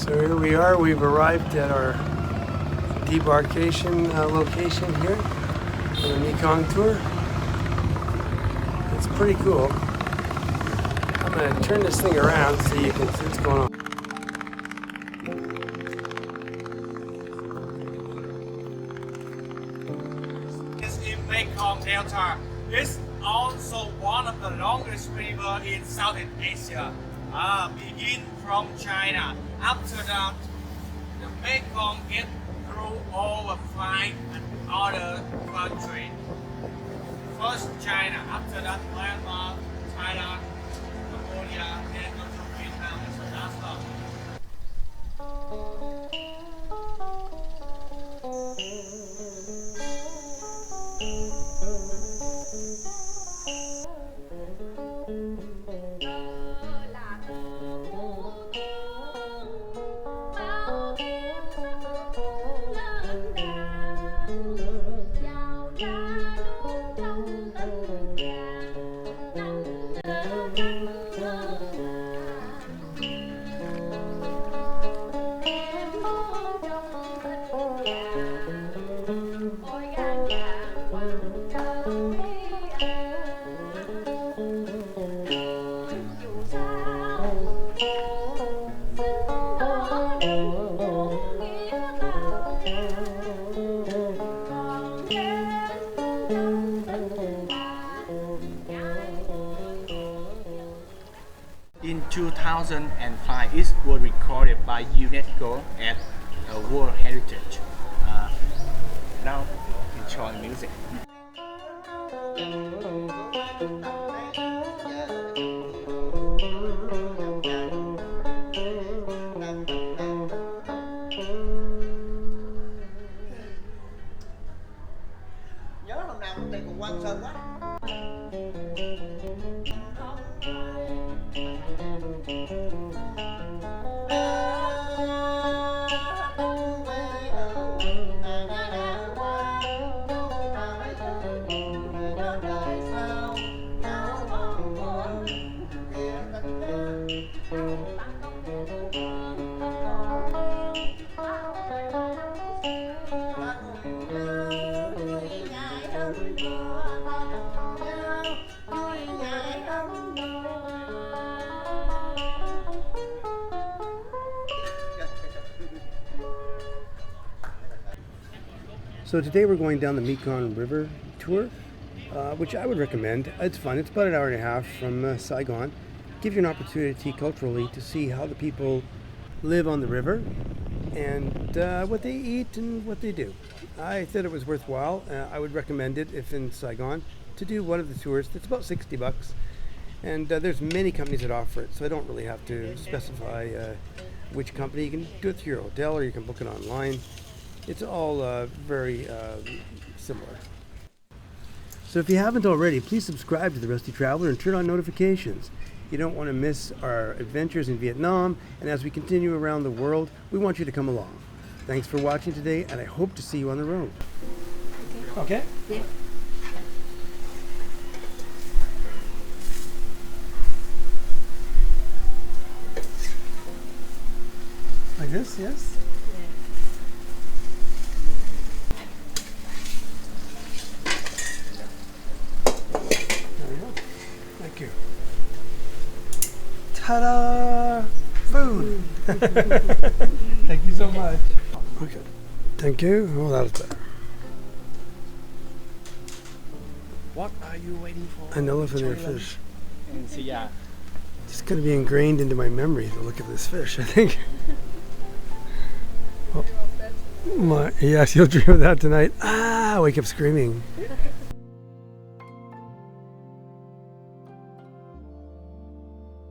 So here we are, we've arrived at our debarkation location here for the Mekong tour. It's pretty cool. I'm going to turn this thing around so you can see what's going on. It's in Mekong Delta. It's also one of the longest rivers in Southeast Asia. Begin from China. After that, the Mekong gets through over 5 other countries. First China, after that Myanmar, Thailand, Cambodia, then go to Vietnam and South Africa. In 2005, it was recorded by UNESCO as a World Heritage. Now, enjoy music. Nhớ hôm nào mình đi cùng Quang Sơn quá. So today we're going down the Mekong River Tour, which I would recommend. It's fun. It's about an hour and a half from Saigon. Gives you an opportunity culturally to see how the people live on the river and what they eat and what they do. I thought it was worthwhile. I would recommend it if in Saigon to do one of the tours. It's about $60, and there's many companies that offer it, so I don't really have to specify which company. You can do it through your hotel or you can book it online. It's all very similar. So if you haven't already, please subscribe to The Rusty Traveler and turn on notifications. You don't want to miss our adventures in Vietnam, and as we continue around the world, we want you to come along. Thanks for watching today, and I hope to see you on the road. Okay? Yeah. Like this, yes? Thank you. Ta-da! Food! Thank you so much. Okay. Thank you. Oh, that was better. What are you waiting for? An elephant or fish. And see, yeah. It's going to be ingrained into my memory, the look of this fish, I think. Oh. Yes, you'll dream of that tonight. Ah, wake up screaming.